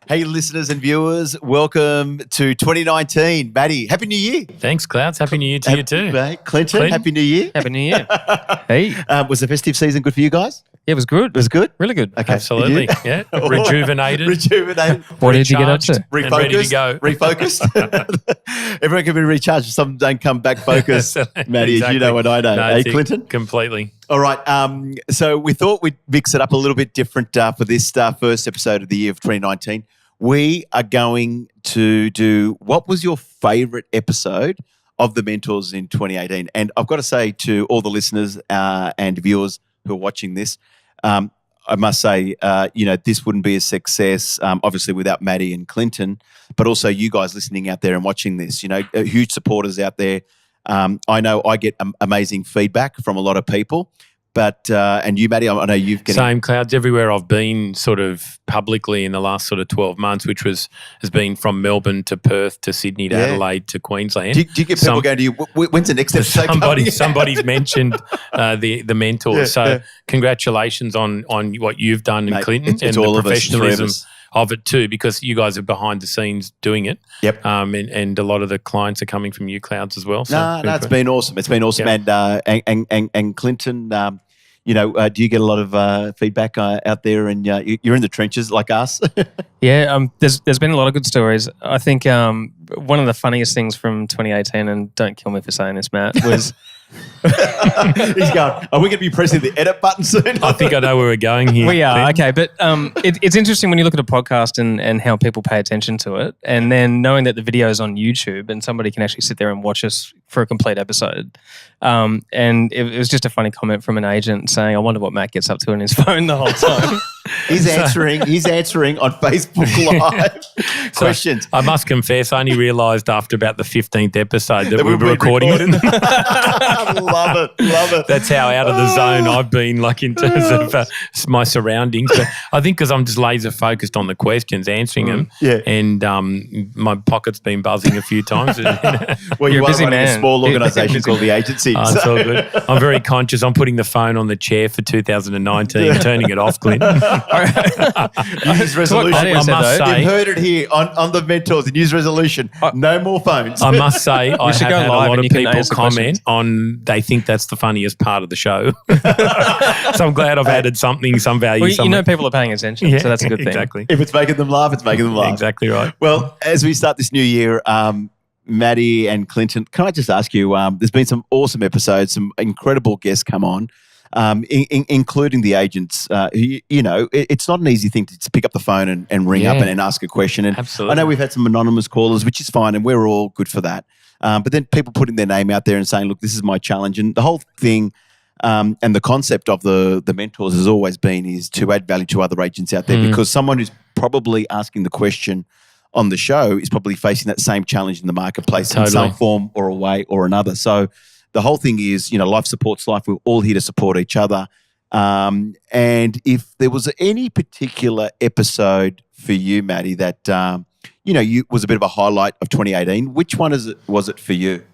Hey, listeners and viewers, welcome to 2019. Maddie, Happy New Year. Thanks, Clouds. Happy New Year to you too. Clinton, Happy New Year. Happy New Year. Hey. Was the festive season good for you guys? Yeah, it was good. It was good? Really good. Okay. Absolutely. Yeah. Rejuvenated. What did you get up to? And ready to go. Refocused. Everyone can be recharged. Some don't come back focused. Maddie, as you know what I know. No, hey, Clinton? Completely. All right. So we thought we'd mix it up a little bit different for this first episode of the year of 2019. We are going to do what was your favourite episode of The Mentors in 2018? And I've got to say to all the listeners and viewers who are watching this, I must say, this wouldn't be a success, obviously, without Maddie and Clinton, but also you guys listening out there and watching this. Huge supporters out there. I know I get amazing feedback from a lot of people. But, and you, Maddie, I know you've getting... Same, Clouds. Everywhere I've been sort of publicly in the last sort of 12 months, which has been from Melbourne to Perth to Sydney to Adelaide to Queensland. Do you get people going to you, when's the next episode coming? Somebody's mentioned the Mentors. Congratulations on what you've done, Mate, Clinton, and the professionalism of it too, because you guys are behind the scenes doing it. Yep. And a lot of the clients are coming from you, Clouds, as well. So it's been awesome. It's been awesome. Yep. And Clinton, do you get a lot of feedback out there, and you're in the trenches like us? Yeah, there's been a lot of good stories. I think one of the funniest things from 2018, and don't kill me for saying this, Matt, was... He's going, are we going to be pressing the edit button soon? I think I know where we're going here. We are, okay. But it's interesting when you look at a podcast and how people pay attention to it, and then knowing that the video is on YouTube and somebody can actually sit there and watch us for a complete episode. And it was just a funny comment from an agent saying, I wonder what Matt gets up to on his phone the whole time. He's answering on Facebook Live questions. I must confess, I only realised after about the 15th episode that we were recording it. Love it. That's how out of the zone I've been, like in terms of my surroundings. But I think because I'm just laser focused on the questions, answering them, and my pocket's been buzzing a few times. Well, you're a busy running man. a small organisation called The Agency. It's all good. I'm very conscious. I'm putting the phone on the chair for 2019, turning it off, Clinton. New Year's resolution. I must say, you've heard it here on The Mentors, the New Year's resolution, no more phones. I must say, I have had a lot of people comment on they think that's the funniest part of the show. So I'm glad I've added some value. Well, people are paying attention, so that's a good thing. Exactly. If it's making them laugh, it's making them laugh. Exactly right. Well, as we start this new year, Maddie and Clinton, can I just ask you, there's been some awesome episodes, some incredible guests come on, including the agents. It's not an easy thing to pick up the phone and ring up and ask a question. And absolutely. I know we've had some anonymous callers, which is fine, and we're all good for that. But then people putting their name out there and saying, look, this is my challenge. And the whole thing and the concept of the Mentors has always been is to add value to other agents out there, because someone who's probably asking the question on the show is probably facing that same challenge in the marketplace in some form or a way or another. So the whole thing is, life supports life. We're all here to support each other. And if there was any particular episode for you, Maddie, that, you was a bit of a highlight of 2018, which one was it for you?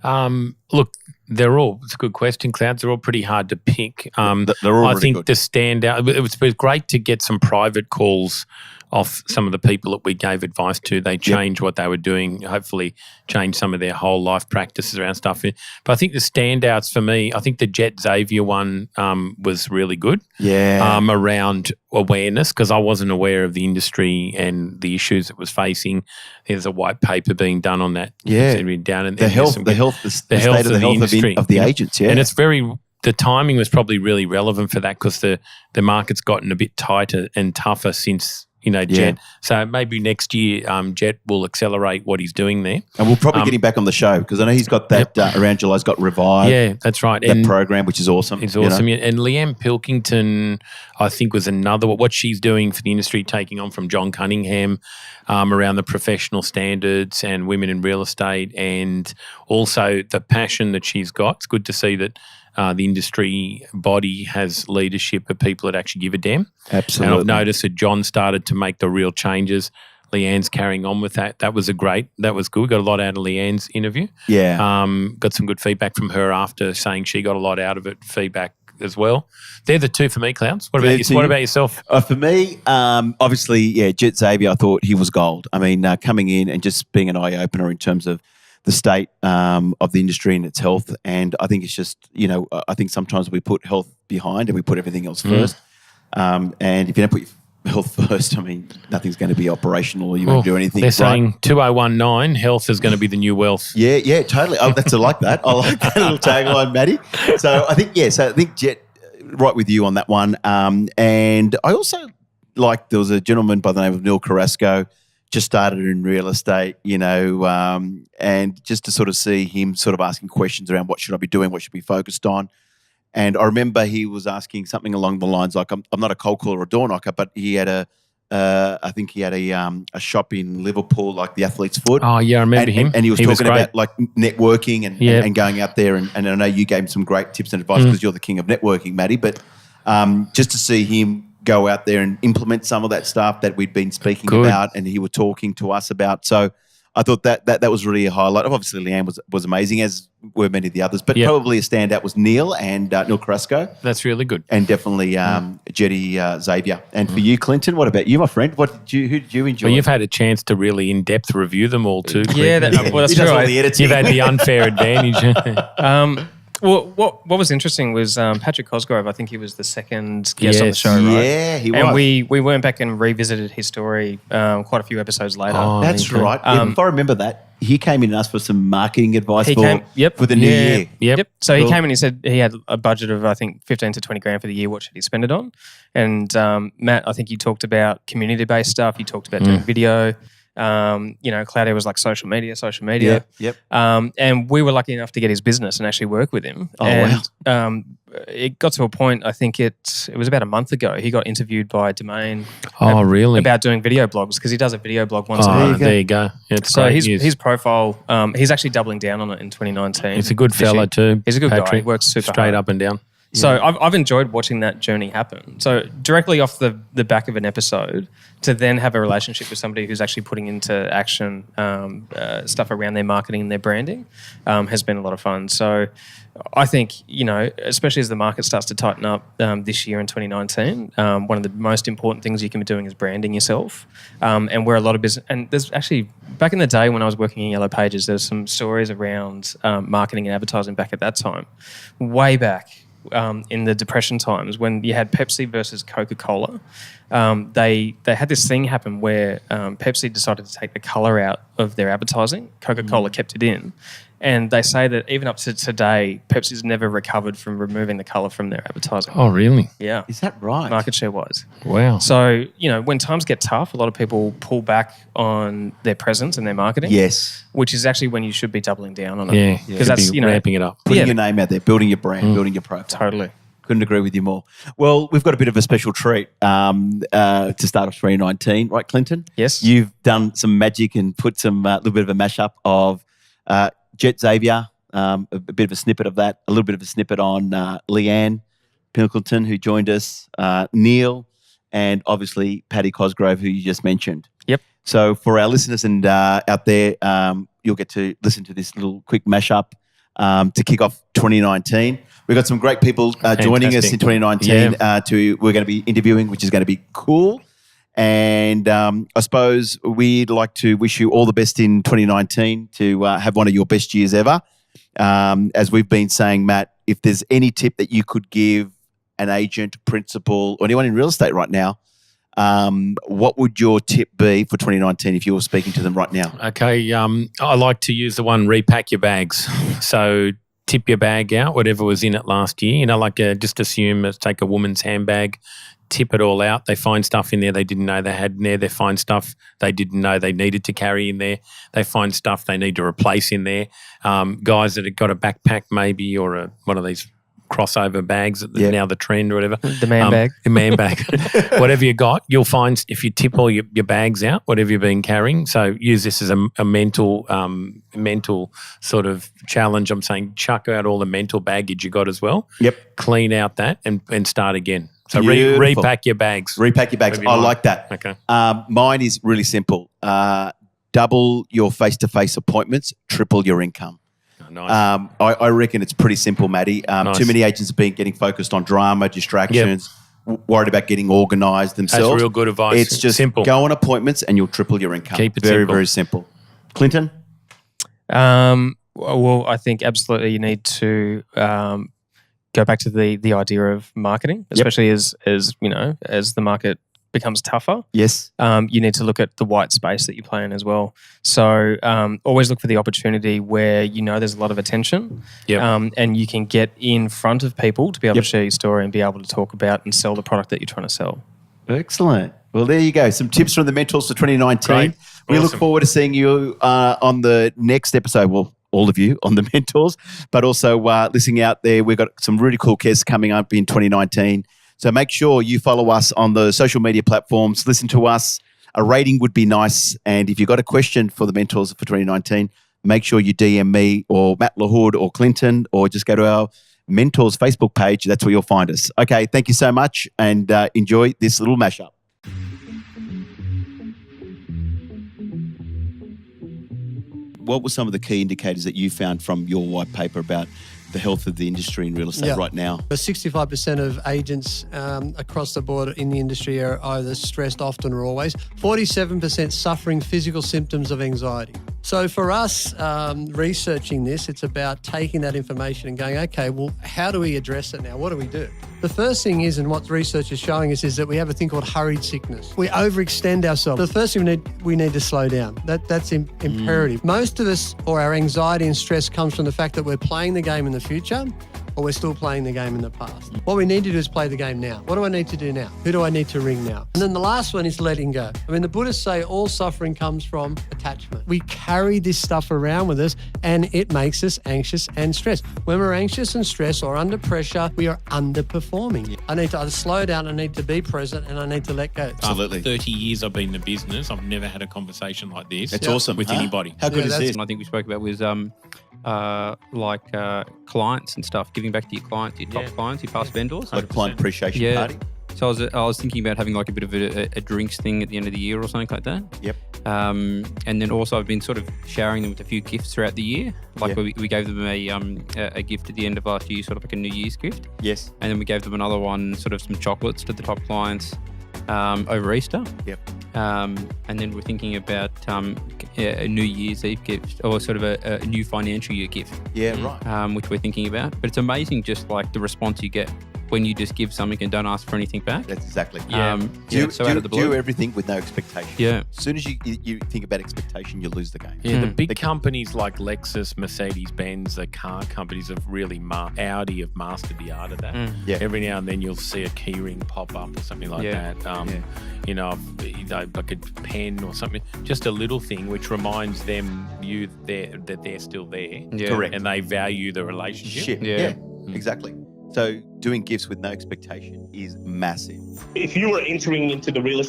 Look, it's a good question, Clouds. They're all pretty hard to pick. They're all I really think good. the standout, it was great to get some private calls off some of the people that we gave advice to. They changed what they were doing, hopefully changed some of their whole life practices around stuff. But I think the standouts for me, I think the Jet Xavier one was really good. Yeah. Around awareness, because I wasn't aware of the industry and the issues it was facing. There's a white paper being done on that. Yeah. Down in the state of the health of the agents. Yeah. And it's the timing was probably really relevant for that, because the market's gotten a bit tighter and tougher since Jet. So maybe next year, Jet will accelerate what he's doing there. And we'll probably get him back on the show, because I know he's got that around July's got Revive. Yeah, that's right. That program, which is awesome. It's awesome. Yeah. And Leanne Pilkington, I think, was another, what she's doing for the industry, taking on from John Cunningham around the professional standards and women in real estate, and also the passion that she's got. It's good to see that the industry body has leadership of people that actually give a damn. Absolutely. And I've noticed that John started to make the real changes. Leanne's carrying on with that. That was good. Got a lot out of Leanne's interview. Yeah. Got some good feedback from her after saying she got a lot out of it, feedback as well. They're the two for me, Clowns. What about yourself? For me, obviously, Jet Xavier, I thought he was gold. I mean, coming in and just being an eye-opener in terms of the state of the industry and its health. And I think it's just, I think sometimes we put health behind and we put everything else first. And if you don't put your health first, I mean, nothing's going to be operational or you won't do anything. They're saying 2019, health is going to be the new wealth. Yeah, totally. I like that. I like that little tagline, Matty. So I think Jet, right with you on that one. And I also there was a gentleman by the name of Neil Carrasco, just started in real estate, and just to sort of see him sort of asking questions around what should I be doing, what should I be focused on. And I remember he was asking something along the lines like, I'm not a cold caller or a door knocker, but he had I think he had a shop in Liverpool, like the Athlete's Foot. Oh, yeah, I remember him. And he was talking about like networking and going out there. And I know you gave him some great tips and advice because you're the king of networking, Matty. But just to see him go out there and implement some of that stuff that we'd been speaking about and he was talking to us about. So I thought that was really a highlight. Obviously, Leanne was amazing, as were many of the others, but probably a standout was Neil and Neil Carrasco. That's really good. And definitely Jetty Xavier. And for you, Clinton, what about you, my friend? Who did you enjoy? Well, you've had a chance to really in-depth review them all too. Yeah, that's true. All the editing. You've had the unfair advantage. Well, what was interesting was Patrick Cosgrove. I think he was the second guest on the show, right? Yeah, he was. And we went back and revisited his story quite a few episodes later. Oh, that's right. If I remember that, he came in and asked for some marketing advice for the new year. Yep. So he came in and he said he had a budget of, I think, 15 to 20 grand for the year. What should he spend it on? And Matt, I think you talked about community-based stuff. You talked about doing video. Claudio was like social media. Yep. And we were lucky enough to get his business and actually work with him. Wow. It got to a point, I think it was about a month ago, he got interviewed by Domain. Oh, really? About doing video blogs, because he does a video blog once a week. There you go. It's so great his profile, he's actually doubling down on it in 2019. He's a good fella too. He's a good Patrick. guy. He works super straight hard. up and down. So I've enjoyed watching that journey happen. So directly off the back of an episode, to then have a relationship with somebody who's actually putting into action stuff around their marketing and their branding has been a lot of fun. So I think, especially as the market starts to tighten up this year in 2019, one of the most important things you can be doing is branding yourself. And where a lot of business, and there's actually, back in the day when I was working in Yellow Pages, there's some stories around marketing and advertising back at that time, way back. In the Depression times, when you had Pepsi versus Coca-Cola, they had this thing happen where Pepsi decided to take the colour out of their advertising. Coca-Cola kept it in. And they say that even up to today, Pepsi's never recovered from removing the colour from their advertising. Oh, really? Yeah. Is that right? Market share-wise. Wow. So, when times get tough, a lot of people pull back on their presence and their marketing. Yes. Which is actually when you should be doubling down on it. Yeah. Because that's, ramping it up. Putting your name out there, building your brand, building your profile. Totally. Couldn't agree with you more. Well, we've got a bit of a special treat to start off 2019, right, Clinton? Yes. You've done some magic and put some little bit of a mashup of Jet Xavier, a bit of a snippet of that, a little bit of a snippet on Leanne Pinkleton, who joined us, Neil, and obviously Paddy Cosgrove, who you just mentioned. Yep. So for our listeners and out there, you'll get to listen to this little quick mashup to kick off 2019. We've got some great people joining us in 2019 we're going to be interviewing, which is going to be cool. And I suppose we'd like to wish you all the best in 2019 to have one of your best years ever. As we've been saying, Matt, if there's any tip that you could give an agent, principal, or anyone in real estate right now, what would your tip be for 2019 if you were speaking to them right now? Okay. I like to use the one, repack your bags. So tip your bag out, whatever was in it last year. Just assume, let's take a woman's handbag, tip it all out. They find stuff in there they didn't know they had in there. They find stuff they didn't know they needed to carry in there. They find stuff they need to replace in there. Guys that have got a backpack maybe or one of these crossover bags that Yeah. now the trend or whatever. The man bag. The man bag. Whatever you got, you'll find if you tip all your bags out, whatever you've been carrying. So use this as a mental sort of challenge. I'm saying chuck out all the mental baggage you got as well. Yep. Clean out that and start again. So Beautiful. repack your bags. Repack your bags. Whatever you I like. like that. Okay. Mine is really simple. Double your face-to-face appointments, triple your income. Oh, nice. I reckon it's pretty simple, Matty. Nice. Too many agents have been getting focused on drama, distractions, worried about getting organised themselves. That's real good advice. It's just simple. go on appointments and you'll triple your income. Keep it very, simple. very simple. Clinton? Well, I think absolutely you need to go back to the idea of marketing, especially as the market becomes tougher. Yes. You need to look at the white space that you play in as well. So always look for the opportunity where there's a lot of attention, and you can get in front of people to be able to share your story and be able to talk about and sell the product that you're trying to sell. Excellent. Well, there you go. Some tips from the mentors for 2019. Great. We look Awesome. forward to seeing you on the next episode. Well, all of you on the mentors, but also listening out there. We've got some really cool guests coming up in 2019. So make sure you follow us on the social media platforms. Listen to us. A rating would be nice. And if you've got a question for the mentors for 2019, make sure you DM me or Matt LaHood or Clinton, or just go to our mentors Facebook page. That's where you'll find us. Okay, thank you so much, and enjoy this little mashup. What were some of the key indicators that you found from your white paper about the health of the industry in real estate right now? 65% of agents across the board in the industry are either stressed often or always. 47% suffering physical symptoms of anxiety. So for us, researching this, it's about taking that information and going, okay, well, how do we address it now? What do we do? The first thing is, and what research is showing us, is that we have a thing called hurried sickness. We overextend ourselves. The first thing we need to slow down. That's imperative. Most of us, or our anxiety and stress, comes from the fact that we're playing the game in the future, or we're still playing the game in the past. What we need to do is play the game now. What do I need to do now? Who do I need to ring now? And then the last one is letting go. I mean, the Buddhists say all suffering comes from attachment. We carry this stuff around with us, and it makes us anxious and stressed. When we're anxious and stressed or under pressure, we are underperforming. I need to either slow down, I need to be present, and I need to let go. Absolutely. 30 years I've been in the business. I've never had a conversation like this. That's awesome. With anybody. How good is that's- this? And I think we spoke about was clients and stuff, giving back to your clients, your top clients, your past vendors. Like a client appreciation Yeah. party? So I was thinking about having like a bit of a drinks thing at the end of the year or something like that. Yep. And then also I've been sort of showering them with a few gifts throughout the year. Like we gave them a gift at the end of last year, sort of like a New Year's gift. Yes. And then we gave them another one, sort of some chocolates to the top clients over Easter. Yep. And then we're thinking about a New Year's Eve gift, or sort of a new financial year gift, Yeah, right. which we're thinking about. But it's amazing just like the response you get when you just give something and don't ask for anything back. That's exactly. So out of the blue. Do everything with no expectation. Yeah. As soon as you think about expectation, you lose the game. Yeah, the big companies like Lexus, Mercedes-Benz, the car companies have really, Audi have mastered the art of that. Yeah. Every now and then you'll see a key ring pop up or something like that. Like a pen or something. Just a little thing which reminds them that they're still there. Yeah. Correct. And they value the relationship. Shit. Yeah. Exactly. So doing gifts with no expectation is massive. If you were entering into the real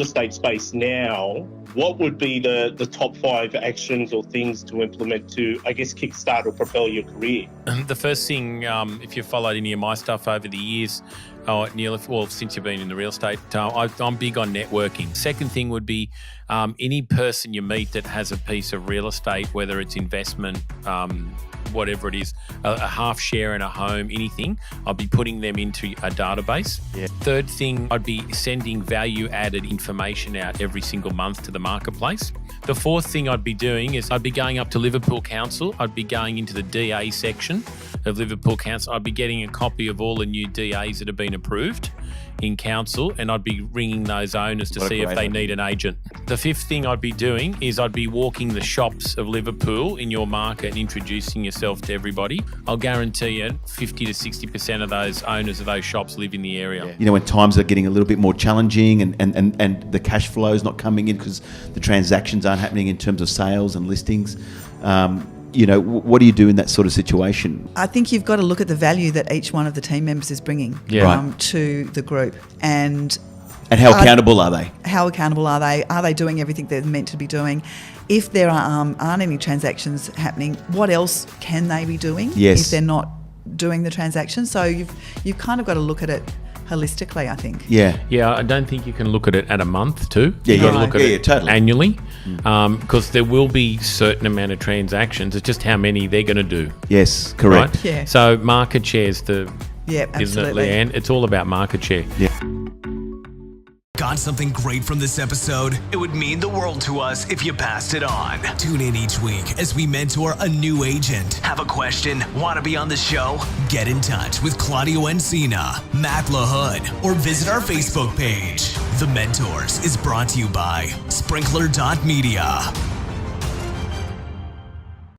estate space now, what would be the top 5 actions or things to implement to, I guess, kickstart or propel your career? The first thing, if you've followed any of my stuff over the years, Neil, since you've been in the real estate, I'm big on networking. Second thing would be any person you meet that has a piece of real estate, whether it's investment, whatever it is, a half share in a home, anything, I'd be putting them into a database. Yeah. Third thing, I'd be sending value-added information out every single month to the marketplace. The fourth thing I'd be doing is I'd be going up to Liverpool Council. I'd be going into the DA section of Liverpool Council. I'd be getting a copy of all the new DAs that have been approved in council, and I'd be ringing those owners to see if they need an agent. The fifth thing I'd be doing is I'd be walking the shops of Liverpool in your market and introducing yourself to everybody. I'll guarantee you 50 to 60% of those owners of those shops live in the area. You know, when times are getting a little bit more challenging and the cash flow is not coming in because the transactions aren't happening in terms of sales and listings, what do you do in that sort of situation? I think you've got to look at the value that each one of the team members is bringing to the group, and how accountable are they? How accountable are they? Are they doing everything they're meant to be doing? If there aren't any transactions happening, what else can they be doing if they're not doing the transactions? So you've kind of got to look at it holistically, I think. Yeah. Yeah, I don't think you can look at it at a month too. Yeah, You've got to look at it totally. annually, because there will be certain amount of transactions. It's just how many they're going to do. Yes, correct. Right? Yeah. So market share's isn't it, absolutely. Leanne? It's all about market share. Yeah. Got something great from this episode? It would mean the world to us if you passed it on. Tune in each week as we mentor a new agent. Have a question? Want to be on the show? Get in touch with Claudio Encina, Matt LaHood, or visit our Facebook page. The Mentors is brought to you by Sprinkler.media.